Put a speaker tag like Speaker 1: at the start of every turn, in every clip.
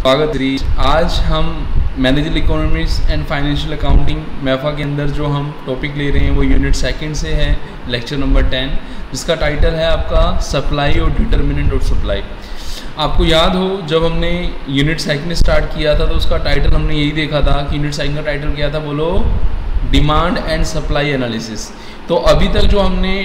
Speaker 1: स्वागत है। आज हम manager economics and financial accounting MEFA के अंदर जो हम टॉपिक ले रहे हैं वो यूनिट सेकंड से है, लेक्चर नंबर 10, जिसका टाइटल है आपका सप्लाई और डिटर्मिनेंट ऑफ सप्लाई। आपको याद हो जब हमने यूनिट सेकंड स्टार्ट किया था तो उसका टाइटल हमने यही देखा था कि यूनिट सेकंड का टाइटल क्या था, बोलो, डिमांड एंड सप्लाई एनालिसिस। तो अभी तक जो हमने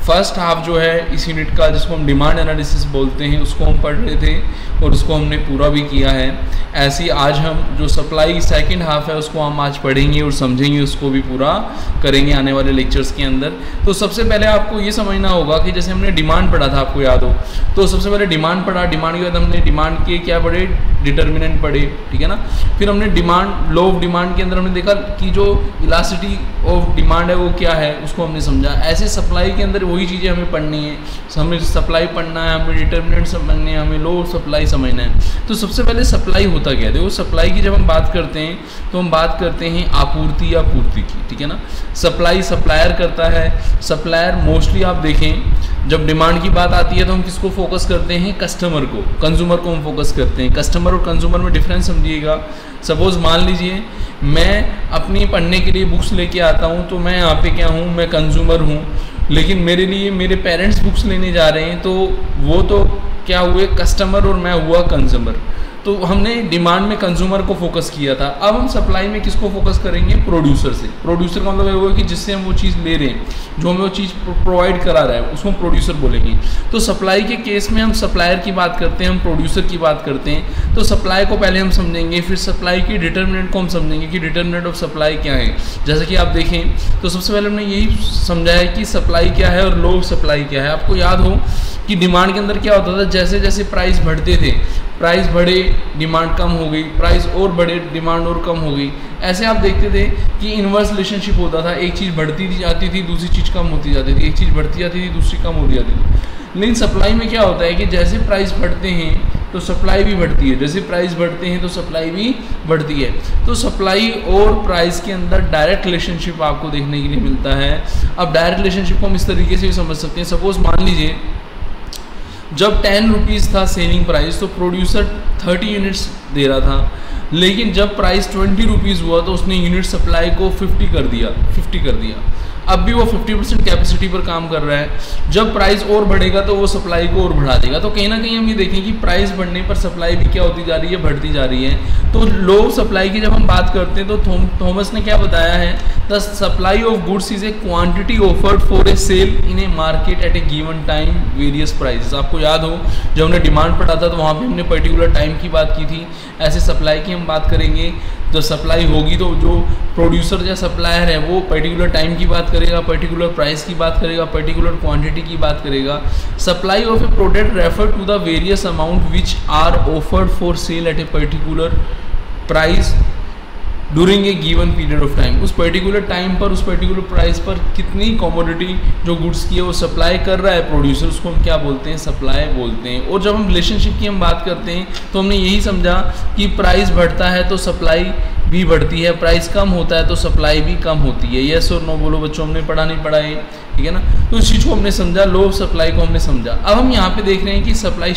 Speaker 1: फर्स्ट हाफ जो है इस यूनिट का, जिसको हम डिमांड एनालिसिस बोलते हैं, उसको हम पढ़ रहे थे और उसको हमने पूरा भी किया है। ऐसे ही आज हम जो सप्लाई सेकंड हाफ है उसको हम आज पढ़ेंगे और समझेंगे, उसको भी पूरा करेंगे आने वाले लेक्चर्स के अंदर। तो सबसे पहले आपको ये समझना होगा कि जैसे हमने डिमांड पढ़ा था, आपको याद हो, तो सबसे पहले डिमांड पढ़ा, डिमांड के बाद हमने डिमांड के क्या पढ़े, डिटर्मिनेंट पढ़े, ठीक है ना। फिर हमने डिमांड, लॉ ऑफ डिमांड के अंदर हमने देखा कि जो इलास्टिसिटी ऑफ डिमांड है वो क्या है, उसको हमने समझा। ऐसे सप्लाई के अंदर वही चीज़ें हमें पढ़नी है, हमें सप्लाई पढ़ना है, हमें डिटर्मिनेंट समझने हैं, हमें लॉ ऑफ सप्लाई समझना है। तो सबसे पहले सप्लाई होता क्या है, देखो सप्लाई की जब हम बात करते हैं तो हम बात करते हैं आपूर्ति या पूर्ति की, ठीक है ना। सप्लाई सप्लायर करता है, सप्लायर मोस्टली आप देखें जब डिमांड की बात आती है तो हम किसको फोकस करते हैं, कस्टमर को, कंज्यूमर को हम फोकस करते हैं। कस्टमर और कंज्यूमर में डिफरेंस समझिएगा। सपोज मान लीजिए मैं अपनी पढ़ने के लिए बुक्स लेके आता हूँ, तो मैं यहाँ पे क्या हूँ, मैं कंज्यूमर हूँ, लेकिन मेरे लिए मेरे पेरेंट्स बुक्स लेने जा रहे हैं, तो वो तो क्या हुए, कस्टमर, और मैं हुआ कंज्यूमर। तो हमने डिमांड में कंज्यूमर को फोकस किया था। अब हम सप्लाई में किसको फोकस करेंगे, प्रोड्यूसर से। प्रोड्यूसर का मतलब ये होगा कि जिससे हम वो चीज़ ले रहे हैं, जो हमें वो चीज़ प्रोवाइड करा रहा है, उसको हम प्रोड्यूसर बोलेंगे। तो सप्लाई के केस में हम सप्लायर की बात करते हैं, हम प्रोड्यूसर की बात करते हैं। तो सप्लाई को पहले हम समझेंगे, फिर सप्लाई की डिटर्मिनेंट को हम समझेंगे कि डिटर्मिनेंट ऑफ सप्लाई क्या है। जैसे कि आप देखें तो सबसे पहले हमने यही समझा है कि सप्लाई क्या है और लॉ ऑफ सप्लाई क्या है। आपको याद हो कि डिमांड के अंदर क्या होता था, जैसे जैसे प्राइस बढ़ते थे, प्राइस बढ़े डिमांड कम हो गई, प्राइस और बढ़े डिमांड और कम हो गई। ऐसे आप देखते थे कि इनवर्स रिलेशनशिप होता था, एक चीज़ बढ़ती जाती थी, दूसरी चीज़ कम होती जाती थी, एक चीज़ बढ़ती जाती थी, दूसरी कम होती जाती थी। लेकिन सप्लाई में क्या होता है कि जैसे प्राइस बढ़ते हैं तो सप्लाई भी बढ़ती है, जैसे प्राइस बढ़ते हैं तो सप्लाई भी बढ़ती है। तो सप्लाई और प्राइस के अंदर डायरेक्ट रिलेशनशिप आपको देखने के लिए मिलता है। अब डायरेक्ट रिलेशनशिप को हम इस तरीके से भी समझ सकते हैं। सपोज मान लीजिए जब 10 रुपीज़ था सेलिंग प्राइस, तो प्रोड्यूसर 30 यूनिट्स दे रहा था, लेकिन जब प्राइस 20 रुपीज़ हुआ तो उसने यूनिट सप्लाई को 50 कर दिया। अब भी वो 50% कैपेसिटी पर काम कर रहा है। जब प्राइस और बढ़ेगा तो वो सप्लाई को और बढ़ा देगा। तो कहीं ना कहीं हम ये देखें कि प्राइस बढ़ने पर सप्लाई भी क्या होती जा रही है, बढ़ती जा रही है। तो लो सप्लाई की जब हम बात करते हैं तो थॉमस ने क्या बताया है, the supply of goods is a quantity offered for a sale in a market at a given time various prices. आपको याद हो जब हमने डिमांड पढ़ा था तो वहाँ पे हमने पर्टिकुलर टाइम की बात की थी। ऐसे सप्लाई की हम बात करेंगे, तो सप्लाई होगी तो जो प्रोड्यूसर या सप्लायर है वो पर्टिकुलर टाइम की बात करेगा, पर्टिकुलर प्राइस की बात करेगा, पर्टिकुलर क्वांटिटी की बात करेगा। Supply of a product refer to the various amount which are offered for sale at a particular price during a given period of time. उस पर्टिकुलर टाइम पर, उस पर्टिकुलर प्राइस पर कितनी कमोडिटी जो goods की है वो सप्लाई कर रहा है प्रोड्यूसर, उसको हम क्या बोलते हैं, सप्लाई बोलते हैं। और जब हम रिलेशनशिप की हम बात करते हैं तो हमने यही समझा कि प्राइस बढ़ता है तो सप्लाई भी बढ़ती है, प्राइस कम होता है तो सप्लाई भी कम होती है। यस और नो बोलो बच्चों, हमने पढ़ा नहीं पढ़ा है, ठीक है ना। तो इस चीज़ को हमने समझा, लॉ ऑफ सप्लाई को हमने समझा। अब हम यहाँ पे देख रहे हैं कि सप्लाई,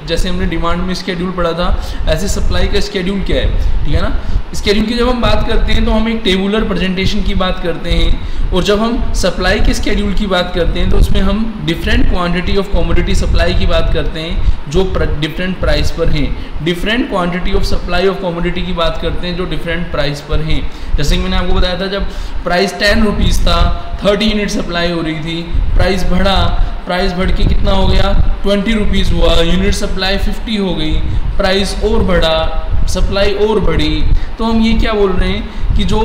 Speaker 1: जैसे हमने डिमांड में स्केड्यूल पढ़ा था, ऐसे सप्लाई का स्केड्यूल क्या है, ठीक है ना। स्केड्यूल की जब हम बात करते हैं तो हम एक टेबुलर प्रेजेंटेशन की बात करते हैं, और जब हम सप्लाई के स्केड्यूल की बात करते हैं तो उसमें हम different quantity of commodity supply की बात करते हैं जो डिफरेंट प्राइस पर हैं, different quantity of supply of commodity की बात करते हैं जो डिफरेंट प्राइस पर हैं। जैसे कि मैंने आपको बताया था जब प्राइस 10 रुपीज़ था, 30 यूनिट सप्लाई हो रही थी, प्राइस बढ़ा, प्राइस बढ़ के कितना हो गया, 20 रुपीज़ हुआ, यूनिट सप्लाई 50 हो गई, प्राइस और बढ़ा, सप्लाई और बढ़ी। तो हम ये क्या बोल रहे हैं कि जो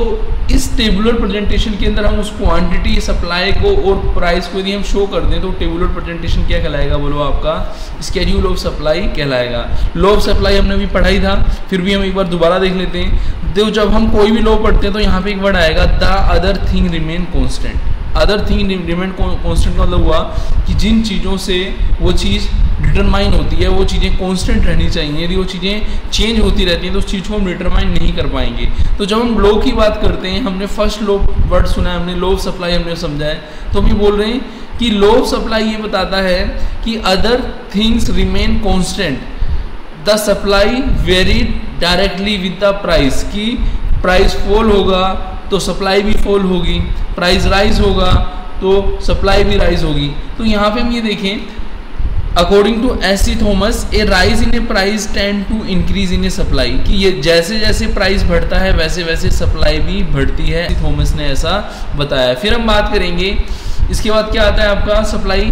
Speaker 1: इस टेबुलर प्रेजेंटेशन के अंदर हम उस क्वांटिटी सप्लाई को और प्राइस को यदि हम शो कर दें तो टेबुलर प्रेजेंटेशन क्या कहलाएगा, बोलो, आपका स्केड्यूल ऑफ सप्लाई कहलाएगा। लॉ ऑफ सप्लाई हमने भी पढ़ाई था, फिर भी हम एक बार दोबारा देख लेते हैं। तो जब हम कोई भी लॉ पढ़ते हैं तो यहाँ पे एक वर्ड आएगा, the other thing remain constant. Other thing remain constant का मतलब हुआ कि जिन चीज़ों से वो चीज़ डिटरमाइन होती है वो चीज़ें कांस्टेंट रहनी चाहिए। यदि वो चीज़ें चेंज होती रहती हैं तो उस चीज़ को हम डिटरमाइन नहीं कर पाएंगे। तो जब हम लॉ की बात करते हैं, हमने फर्स्ट लॉ वर्ड सुना है, हमने लॉ ऑफ सप्लाई हमने समझा है, तो हम ये बोल रहे हैं कि लॉ ऑफ सप्लाई ये बताता है कि other things remain constant, the supply varied directly with the price, की प्राइस फॉल होगा तो सप्लाई भी फॉल होगी, प्राइस राइज होगा तो सप्लाई भी राइज होगी। तो यहाँ पे हम ये देखें, according to S C. Thomas, a rise in a price tend to increase in a supply, कि ये जैसे जैसे प्राइस बढ़ता है वैसे वैसे सप्लाई भी बढ़ती है, थॉमस ने ऐसा बताया। फिर हम बात करेंगे इसके बाद क्या आता है आपका सप्लाई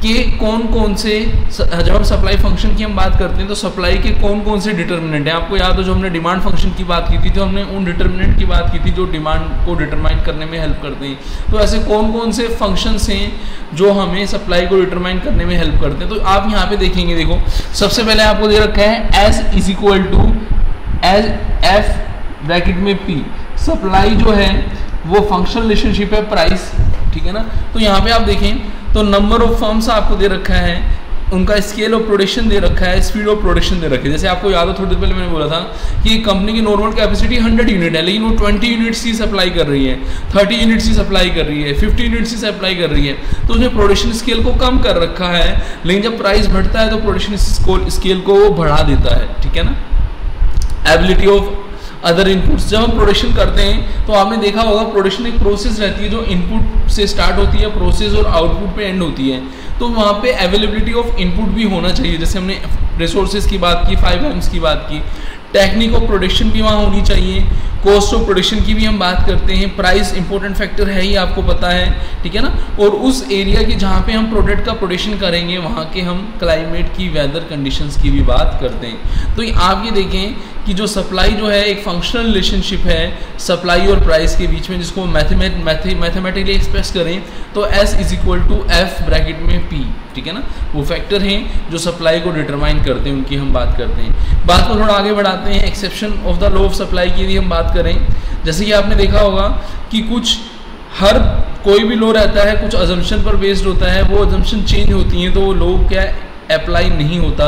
Speaker 1: के कौन कौन से, जब हम सप्लाई फंक्शन की हम बात करते हैं तो सप्लाई के कौन कौन से डिटर्मिनेंट हैं। आपको याद हो जो हमने डिमांड फंक्शन की बात की थी तो हमने उन डिटर्मिनेंट की बात की थी जो डिमांड को डिटरमाइन करने में हेल्प करते हैं। तो ऐसे कौन कौन से फंक्शंस हैं जो हमें सप्लाई को डिटरमाइन करने में हेल्प करते हैं। तो आप यहाँ पे देखेंगे, देखो सबसे पहले आपको दे रखा है एस इज इक्वल टू एज एफ ब्रैकेट में पी, सप्लाई जो है वो फंक्शनल रिलेशनशिप है प्राइस, ठीक है ना। तो यहाँ पे आप देखें तो नंबर ऑफ फर्म्स आपको दे रखा है, उनका स्केल ऑफ प्रोडक्शन दे रखा है, स्पीड ऑफ प्रोडक्शन दे रखी है। जैसे आपको याद हो थोड़ी देर पहले मैंने बोला था कि कंपनी की नॉर्मल कैपेसिटी 100 यूनिट है, लेकिन वो 20 यूनिट्स ही सप्लाई कर रही है, 30 यूनिट्स ही सप्लाई कर रही है, 50 यूनिट्स ही सप्लाई कर रही है। तो उसने प्रोडक्शन स्केल को कम कर रखा है, लेकिन जब प्राइस बढ़ता है तो प्रोडक्शन स्केल को वो बढ़ा देता है, ठीक है ना। एबिलिटी ऑफ अदर इनपुट्स, जब हम प्रोडक्शन करते हैं तो आपने देखा होगा प्रोडक्शन एक प्रोसेस रहती है जो इनपुट से स्टार्ट होती है, प्रोसेस और आउटपुट पे एंड होती है। तो वहाँ पे अवेलेबिलिटी ऑफ इनपुट भी होना चाहिए, जैसे हमने रिसोर्सेज की बात की, 5 Ms की बात की, टेक्निक ऑफ प्रोडक्शन भी वहाँ होनी चाहिए, कॉस्ट ऑफ प्रोडक्शन की भी हम बात करते हैं, प्राइस इंपॉर्टेंट फैक्टर है ही, आपको पता है, ठीक है ना। और उस एरिया की जहाँ पे हम प्रोडक्ट का प्रोडक्शन करेंगे वहाँ के हम क्लाइमेट की, वेदर कंडीशंस की भी बात करते हैं। तो आप ये देखें कि जो सप्लाई जो है एक फंक्शनल रिलेशनशिप है सप्लाई और प्राइस के बीच में, जिसको मैथमेटिकली एक्सप्रेस करें तो S is equal to F bracket में P, ठीक है ना। वो फैक्टर हैं जो सप्लाई को डिटरमाइन करते हैं, उनकी हम बात करते हैं। बात को थोड़ा आगे बढ़ाते हैं, exception of the law of supply की यदि हम बात करें, जैसे कि आपने देखा होगा कि कुछ हर कोई भी लॉ रहता है कुछ अजम्पशन पर बेस्ड होता है, वो अजम्पशन चेंज होती हैं तो वो लॉ क्या अप्लाई नहीं होता।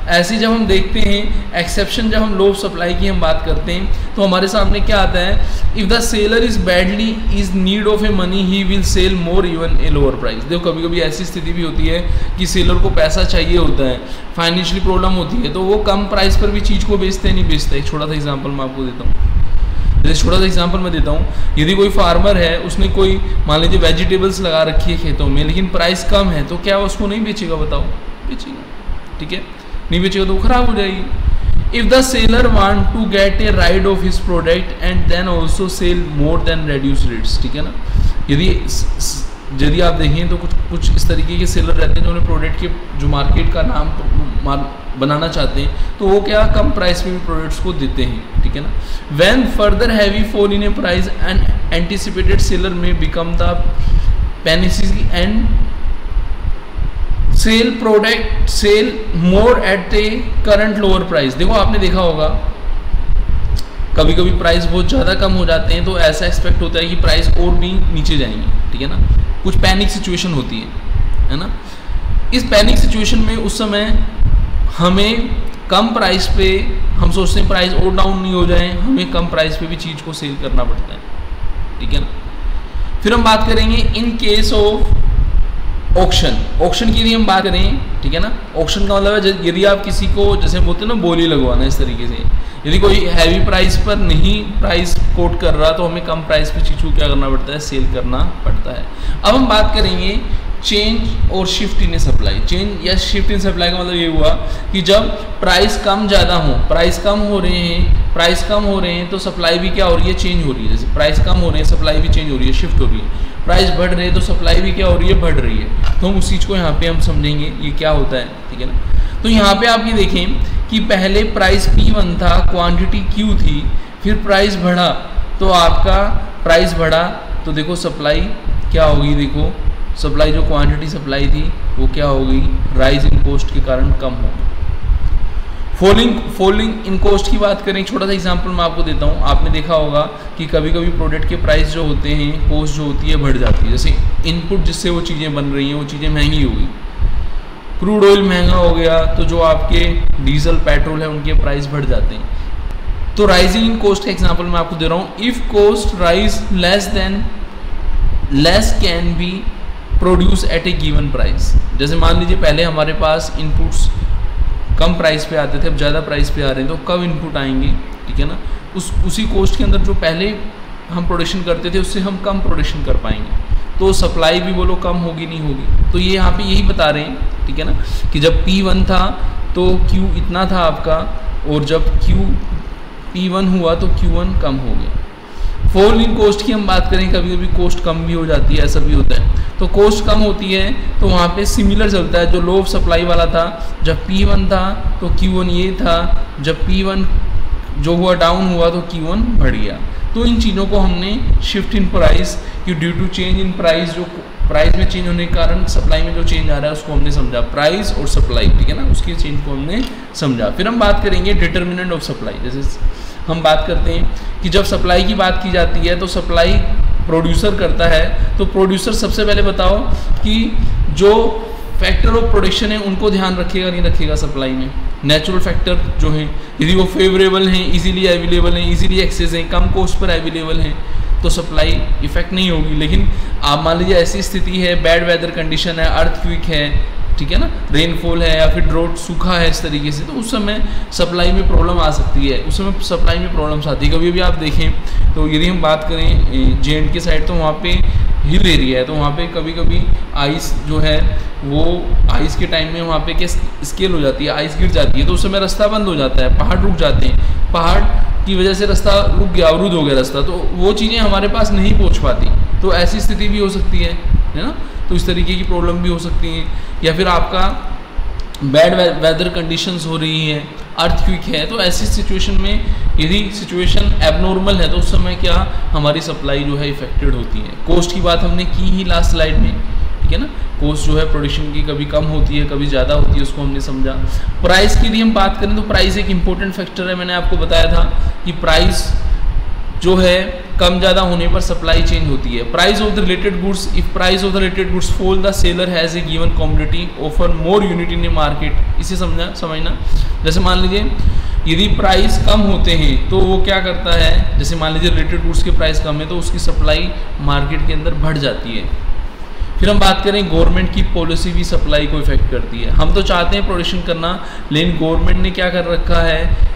Speaker 1: ऐसे जब हम देखते हैं एक्सेप्शन, जब हम लॉ ऑफ सप्लाई की हम बात करते हैं तो हमारे सामने क्या आता है, if the seller is badly is need of a money he will sell more even a lower price. देखो कभी कभी ऐसी स्थिति भी होती है कि सेलर को पैसा चाहिए होता है, फाइनेंशियली प्रॉब्लम होती है, तो वो कम प्राइस पर भी चीज़ को बेचते हैं, नहीं बेचते। एक छोटा सा एग्जाम्पल मैं आपको देता हूँ, जैसे छोटा सा एग्जांपल मैं देता हूँ, यदि कोई फार्मर है उसने कोई मान लीजिए वेजिटेबल्स लगा रखी है खेतों में, लेकिन प्राइस कम है, तो क्या उसको नहीं बेचेगा, बताओ, बेचेगा, ठीक है, नहीं बेचेगा तो वो खराब हो जाएगी। If the seller want to get a ride of his product and then also sell more than reduce rates, ठीक है ना। यदि आप देखें तो कुछ इस तरीके के सेलर रहते हैं जो उन्हें प्रोडक्ट के जो मार्केट का नाम बनाना चाहते हैं तो वो क्या कम प्राइस में भी प्रोडक्ट्स को देते हैं, ठीक है ना। When further heavy fall in a price and anticipated seller may become the panicky and sell product sell more at a current lower price. देखो आपने देखा होगा कभी कभी प्राइस बहुत ज़्यादा कम हो जाते हैं तो ऐसा एक्सपेक्ट होता है कि प्राइस और भी नीचे जाएंगे, ठीक है ना। कुछ पैनिक सिचुएशन होती है ना। इस पैनिक सिचुएशन में उस समय हमें कम प्राइस पे, हम सोचते हैं प्राइस और डाउन नहीं हो जाए, हमें कम प्राइस पे भी चीज़ को सेल करना पड़ता है, ठीक है ना। फिर हम बात करेंगे इन केस ऑफ ऑक्शन की यदि हम बात करें, ठीक है ना। ऑक्शन का मतलब है यदि आप किसी को, जैसे हम बोलते हैं ना बोली लगवाना, इस तरीके से यदि कोई हैवी प्राइस पर नहीं प्राइस कोट कर रहा तो हमें कम प्राइस पे चीज़ को क्या करना पड़ता है, सेल करना पड़ता है। अब हम बात करेंगे चेंज और शिफ्ट इन सप्लाई। चेंज या शिफ्ट इन सप्लाई का मतलब ये हुआ कि जब प्राइस कम ज़्यादा हो, प्राइस कम हो रहे हैं तो सप्लाई भी क्या हो रही है, चेंज हो रही है। जैसे प्राइस कम हो रहे हैं सप्लाई भी चेंज हो रही है, शिफ्ट हो रही है। प्राइस बढ़ रहे हैं तो सप्लाई भी क्या हो रही है, बढ़ रही है। तो हम उस चीज़ को यहाँ पे हम समझेंगे ये क्या होता है, ठीक है ना। तो यहाँ पे आप ये देखें कि पहले प्राइस P1 था, क्वांटिटी Q थी, फिर प्राइस बढ़ा तो आपका प्राइस बढ़ा तो देखो सप्लाई क्या होगी, देखो सप्लाई जो क्वांटिटी सप्लाई थी वो क्या होगी, राइज इन कॉस्ट के कारण कम होगी। फॉलिंग इन कॉस्ट की बात करें, एक छोटा सा एग्जांपल मैं आपको देता हूँ। आपने देखा होगा कि कभी कभी प्रोडक्ट के प्राइस जो होते हैं, कॉस्ट जो होती है बढ़ जाती है। जैसे इनपुट जिससे वो चीज़ें बन रही हैं वो चीज़ें महंगी होगी, क्रूड ऑयल महंगा हो गया तो जो आपके डीजल पेट्रोल है उनके प्राइस बढ़ जाते हैं। तो राइजिंग इन कॉस्ट का एग्जांपल मैं आपको दे रहा हूँ। If cost rise less can be produce at a given price. जैसे मान लीजिए पहले हमारे पास इनपुट्स कम प्राइस पे आते थे, अब ज़्यादा प्राइस पे आ रहे हैं, तो कब इनपुट आएंगे, ठीक है ना। उसी कॉस्ट के अंदर जो पहले हम प्रोडक्शन करते थे उससे हम कम प्रोडक्शन कर पाएंगे, तो सप्लाई भी बोलो कम होगी नहीं होगी। तो ये यहाँ पे यही बता रहे हैं, ठीक है ना, कि जब P1 था तो Q इतना था आपका, और जब P1 हुआ तो Q1 कम हो गया। फॉल इन कॉस्ट की हम बात करें, कभी कभी कॉस्ट कम भी हो जाती है, ऐसा भी होता है। तो कॉस्ट कम होती है तो वहाँ पे सिमिलर चलता है, जो लो ऑफ सप्लाई वाला था जब P1 था तो Q1 ये था, जब P1 जो हुआ डाउन हुआ तो Q1 बढ़ गया। तो इन चीज़ों को हमने शिफ्ट इन प्राइस कि due to change in price, जो प्राइस में चेंज होने के कारण सप्लाई में जो चेंज आ रहा है उसको हमने समझा, प्राइस और सप्लाई, ठीक है ना, उसकी चेंज को हमने समझा। फिर हम बात करेंगे डिटर्मिनेंट ऑफ सप्लाई। जैसे हम बात करते हैं कि जब सप्लाई की बात की जाती है तो सप्लाई प्रोड्यूसर करता है, तो प्रोड्यूसर सबसे पहले बताओ कि जो फैक्टर ऑफ प्रोडक्शन है उनको ध्यान रखेगा नहीं रखेगा सप्लाई में। नेचुरल फैक्टर जो हैं, यदि वो फेवरेबल हैं, इजीली अवेलेबल हैं, इजीली एक्सेस हैं, कम कॉस्ट पर अवेलेबल हैं, तो सप्लाई इफेक्ट नहीं होगी। लेकिन आप मान लीजिए ऐसी स्थिति है, बैड वेदर कंडीशन है, अर्थक्वेक है, ठीक है ना, रेनफॉल है या फिर ड्रॉट, सूखा है, इस तरीके से, तो उस समय सप्लाई में प्रॉब्लम आ सकती है, उस समय सप्लाई में प्रॉब्लम्स आती है। कभी भी आप देखें तो यदि हम बात करें J&K साइड, तो वहाँ पे हिल एरिया है, तो वहाँ पे कभी कभी आइस जो है वो आइस के टाइम में वहाँ पे क्या स्केल हो जाती है, आइस गिर जाती है, तो उस समय रास्ता बंद हो जाता है, पहाड़ रुक जाते हैं, पहाड़ की वजह से रास्ता रुक गया, अवरुद्ध हो गया रास्ता, तो वो चीज़ें हमारे पास नहीं पहुँच पाती, तो ऐसी स्थिति भी हो सकती है ना। तो इस तरीके की प्रॉब्लम भी हो सकती है। या फिर आपका बैड वेदर कंडीशंस हो रही है, अर्थक्वेक है, तो ऐसी सिचुएशन में यदि सिचुएशन एबनॉर्मल है तो उस समय क्या हमारी सप्लाई जो है इफेक्टेड होती है। कॉस्ट की बात हमने की ही लास्ट स्लाइड में, ठीक है ना, कॉस्ट जो है प्रोडक्शन की कभी कम होती है कभी ज़्यादा होती है, उसको हमने समझा। प्राइस की यदि हम बात करें तो प्राइस एक इंपॉर्टेंट फैक्टर है। मैंने आपको बताया था कि प्राइस जो है कम ज़्यादा होने पर सप्लाई चेंज होती है। Price of the related goods, if price of the related goods fall, the seller has a given commodity offer more unit in a market. इसे समझना, जैसे मान लीजिए यदि प्राइस कम होते हैं तो वो क्या करता है, जैसे मान लीजिए रिलेटेड गुड्स के प्राइस कम है तो उसकी सप्लाई मार्केट के अंदर बढ़ जाती है। फिर हम बात करें गवर्नमेंट की पॉलिसी भी सप्लाई को इफेक्ट करती है। हम तो चाहते हैं प्रोडक्शन करना, लेकिन गवर्नमेंट ने क्या कर रखा है,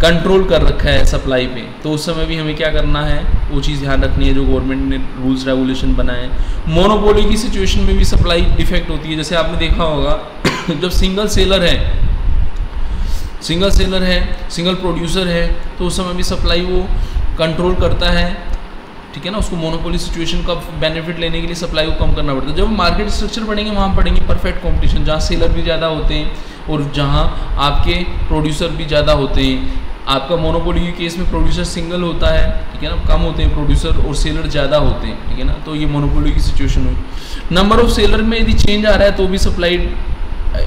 Speaker 1: कंट्रोल कर रखा है सप्लाई पे, तो उस समय भी हमें क्या करना है, वो चीज़ ध्यान रखनी है जो गवर्नमेंट ने रूल्स रेगुलेशन बनाए। मोनोपोली की सिचुएशन में भी सप्लाई डिफेक्ट होती है। जैसे आपने देखा होगा जब सिंगल सेलर है, सिंगल प्रोड्यूसर है, तो उस समय भी सप्लाई वो कंट्रोल करता है, ठीक है ना। उसको मोनोपोली सिचुएशन का बेनिफिट लेने के लिए सप्लाई को कम करना पड़ता है। जब मार्केट स्ट्रक्चर बढ़ेंगे वहाँ पड़ेंगे परफेक्ट कंपटीशन, जहाँ सेलर भी ज़्यादा होते हैं और जहाँ आपके प्रोड्यूसर भी ज़्यादा होते हैं। आपका मोनोपोली के केस में प्रोड्यूसर सिंगल होता है, ठीक है ना, कम होते हैं प्रोड्यूसर और सेलर ज़्यादा होते हैं, ठीक है ना, तो ये मोनोपोली की सिचुएशन हुई। नंबर ऑफ सेलर में यदि चेंज आ रहा है तो भी सप्लाई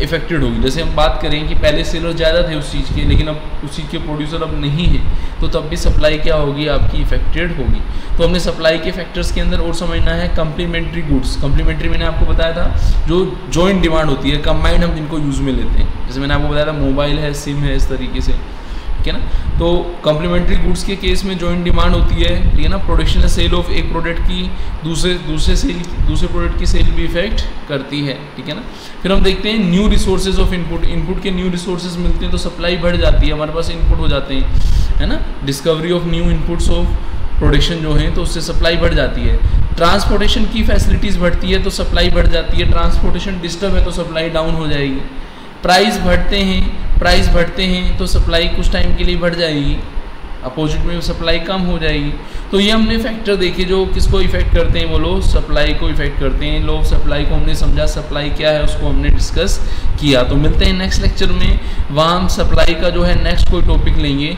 Speaker 1: इफेक्टेड होगी। जैसे हम बात करें कि पहले सेलर ज़्यादा थे उस चीज़ के, लेकिन अब उस चीज़ के प्रोड्यूसर अब नहीं है, तो तब भी सप्लाई क्या होगी, आपकी इफेक्टेड होगी। तो हमने सप्लाई के फैक्टर्स के अंदर और समझना है कम्प्लीमेंट्री गुड्स। कम्प्लीमेंट्री मैंने आपको बताया था जो जॉइंट डिमांड होती है, कंबाइंड हम जिनको यूज़ में लेते हैं। जैसे मैंने आपको बताया था मोबाइल है, सिम है, इस तरीके से, ठीक है ना। तो कम्प्लीमेंट्री गुड्स के केस में जॉइंट डिमांड होती है, ठीक है ना। प्रोडक्शन सेल ऑफ एक प्रोडक्ट की दूसरे प्रोडक्ट की सेल भी इफेक्ट करती है, ठीक है ना। फिर हम देखते हैं न्यू रिसोर्सेज ऑफ इनपुट के न्यू रिसोर्सेज मिलते हैं तो सप्लाई बढ़ जाती है, हमारे पास इनपुट हो जाते हैं, है ना। Discovery of new inputs of production जो है तो उससे सप्लाई बढ़ जाती है। ट्रांसपोर्टेशन की फैसिलिटीज़ बढ़ती है तो सप्लाई बढ़ जाती है। ट्रांसपोर्टेशन डिस्टर्ब है तो सप्लाई डाउन हो जाएगी। प्राइस बढ़ते हैं तो सप्लाई कुछ टाइम के लिए बढ़ जाएगी, अपोजिट में सप्लाई कम हो जाएगी। तो ये हमने फैक्टर देखे जो किसको इफेक्ट करते हैं, वो लो सप्लाई को इफेक्ट करते हैं। लो सप्लाई को हमने समझा, सप्लाई क्या है उसको हमने डिस्कस किया। तो मिलते हैं नेक्स्ट लेक्चर में, वहाँ हम सप्लाई का जो है नेक्स्ट कोई टॉपिक लेंगे।